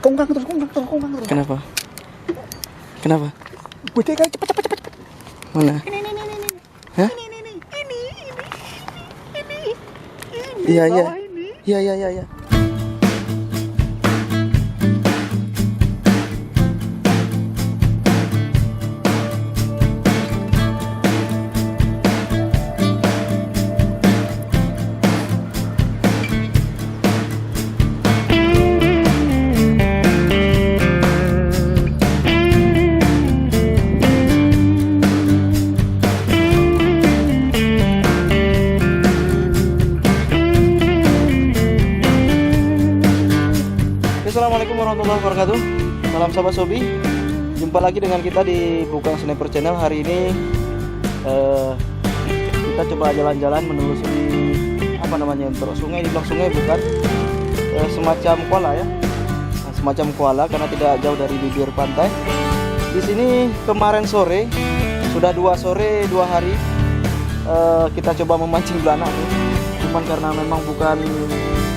Kongkang terus, kongkang terus, kongkang terus. Kenapa? Kenapa? Bocah kan cepet, cepet, cepet. Mana? Ini. Hah? Ini. Iya, iya. Bawah ini. Iya. Assalamualaikum warahmatullahi wabarakatuh. Salam sahabat Sobi. Jumpa lagi dengan kita di Bukang Sniper Channel. Hari ini kita coba jalan-jalan menelusuri apa namanya, untuk sungai. Di belakang sungai bukan semacam kuala ya, semacam kuala karena tidak jauh dari bibir pantai. Di sini kemarin sore, sudah 2 sore 2 hari kita coba memancing belanak nih. Cuman karena memang bukan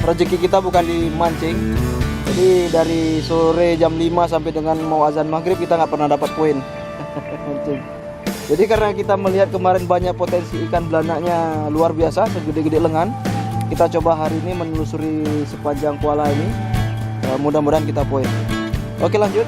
rezeki kita, bukan dimancing. Jadi dari sore jam 5 sampai dengan mau azan maghrib kita nggak pernah dapat poin. Jadi karena kita melihat kemarin banyak potensi ikan belanaknya luar biasa, segede-gede lengan, kita coba hari ini menelusuri sepanjang kuala ini. Mudah-mudahan kita poin. Oke, lanjut.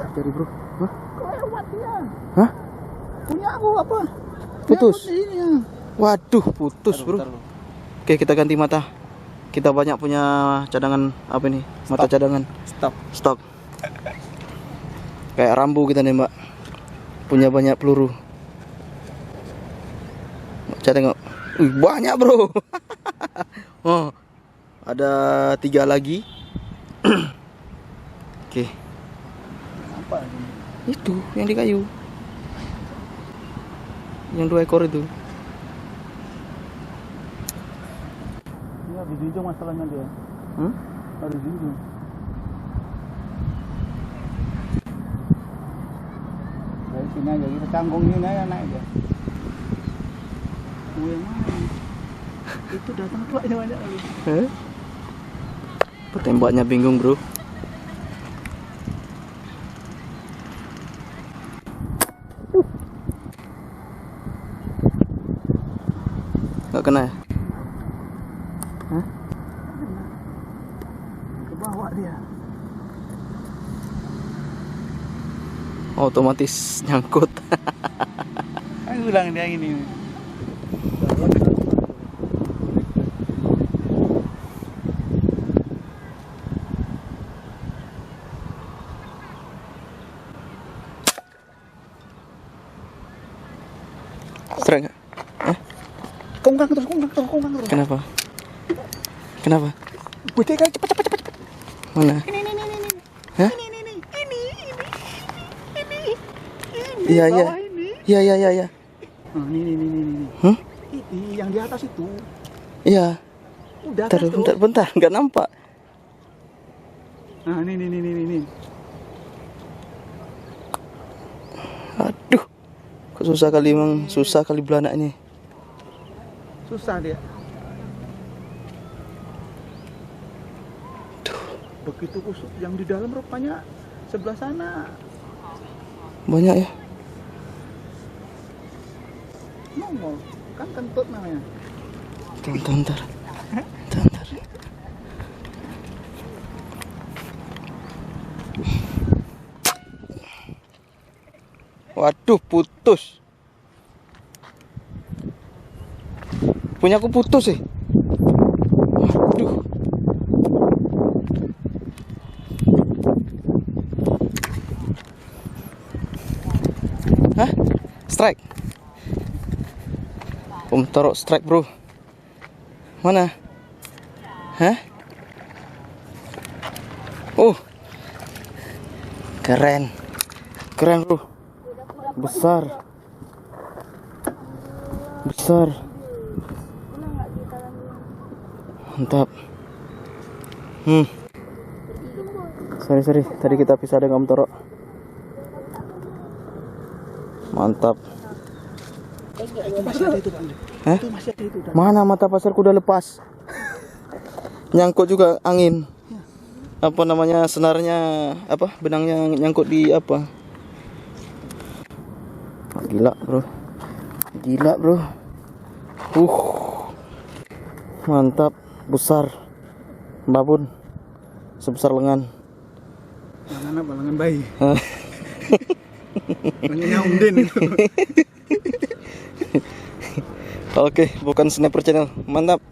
Cari bro. Hah? Lewat dia. Hah? Punya aku apa? Putus. Ini ya. Waduh, putus bro. Oke, kita ganti mata. Kita banyak punya cadangan apa ini? Mata cadangan. Stok. Kayak Rambo kita nih mbak. Punya banyak peluru. Coba tengok. Banyak bro. Oh, ada 3 lagi. Oke. Apa ini? Itu yang di kayu. Yang 2 ekor itu. Ini habis hijau masalahnya dia. Habis hijau. Dari sini aja kita canggung ini aja naik dia. Gue mana? Itu datang tuanya banyak lagi. Petembaknya bingung bro. Gak kena ya? Hah? Ke bawah dia. Otomatis nyangkut. Aku bilang dia ini. Strike gak? Kongkang terus, kongkang terus, kongkang terus. Kenapa? Kenapa? Bocah kan cepet, cepet, cepet. Mana? Ini. Hah? Ini. Iya. Bawah ini. Iya. Oh, ini. Hmm? Yang di atas itu. Iya. Udah atas tuh. Bentar, nggak nampak. Nah, ini. Aduh, kok susah kali belanak ini. Susah dia. Begitu kusut yang di dalam rupanya sebelah sana. Banyak ya. Nongol. Kan kentut namanya. Bentar. Waduh, putus. Punya aku putus sih. Waduh. Hah? Strike. Taruh strike bro. Mana? Hah? Keren bro. Besar. Mantap. Sorry, tadi kita pisah dengan Om Toro. Mantap. Itu masih ada itu, Bang. Hah? Itu masih ada itu. Mana mata pasarku udah lepas. Nyangkut juga angin. Apa namanya, senarnya apa? Benangnya nyangkut di apa? Oh, gila, Bro. Mantap, besar. Babon. Sebesar lengan. Mana balangan bayi. Lengannya Undin itu. Oke, bukan sniper channel. Mantap.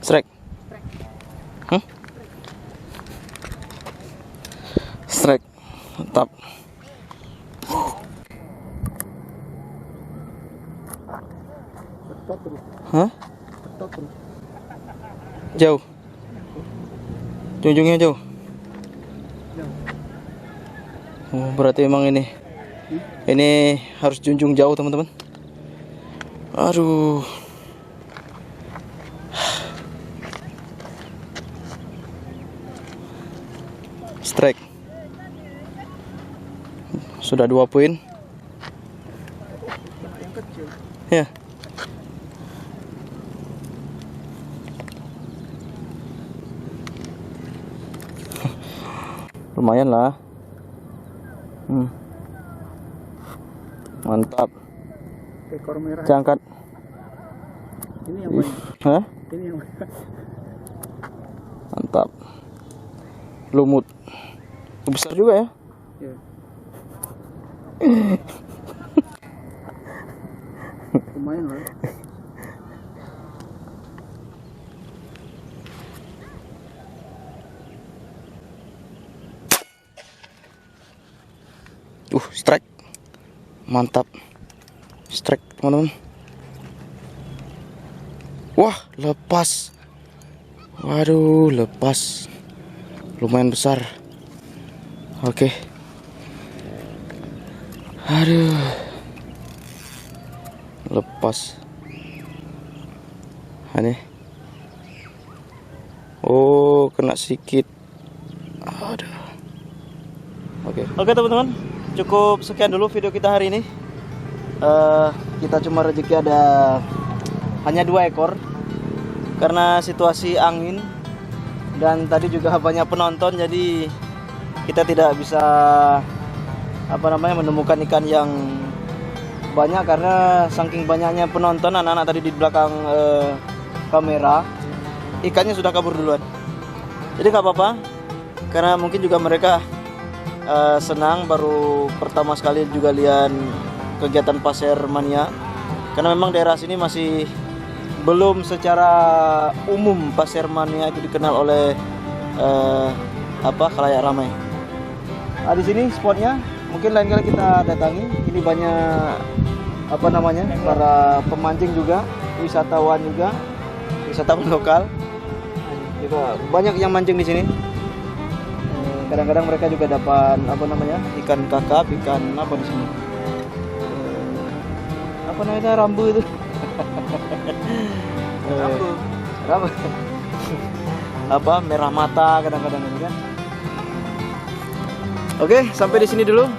Strike. Strike. Mantap. Ketot terus. Hah? Ketot terus. Jauh. Junjungnya jauh. Oh, berarti emang ini. Ini harus junjung jauh, teman-teman. Aduh. Strike. Sudah 2 poin. Yang kecil. Ya. Lumayan lah. Mantap. Ekor merah. Jangkat. Ini yang bayi. Hah? Ini yang bayi. Mantap. Lumut. Besar juga ya. Ya. Lumayan lah. Strike. Mantap. Strike, teman-teman. Wah, lepas. Waduh, lepas. Lumayan besar. Oke. Aduh. Lepas. Aneh. Oh, kena sikit. Aduh. Oke, teman-teman. Cukup sekian dulu video kita hari ini. Kita cuma rezeki ada hanya 2 ekor karena situasi angin dan tadi juga banyak penonton, jadi kita tidak bisa menemukan ikan yang banyak karena saking banyaknya penonton. Anak-anak tadi di belakang kamera, ikannya sudah kabur duluan. Jadi nggak apa-apa, karena mungkin juga mereka senang baru pertama sekali juga lihat kegiatan pasir mania, karena memang daerah sini masih belum secara umum pasir mania itu dikenal oleh khalayak ramai. Di sini spotnya mungkin lain kali kita datangi. Ini banyak para pemancing juga, wisatawan lokal juga banyak yang mancing di sini. Kadang-kadang mereka juga dapat ikan kakap, ikan apa di sini? Rambu itu. Rambu. Merah mata kadang-kadang ini kan. Oke, sampai di sini dulu.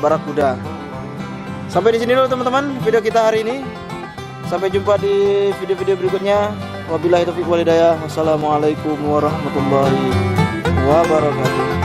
Barakuda. Sampai di sini dulu teman-teman video kita hari ini. Sampai jumpa di video-video berikutnya. Wabillahi taufiq wal hidayah. Wassalamualaikum warahmatullahi wabarakatuh.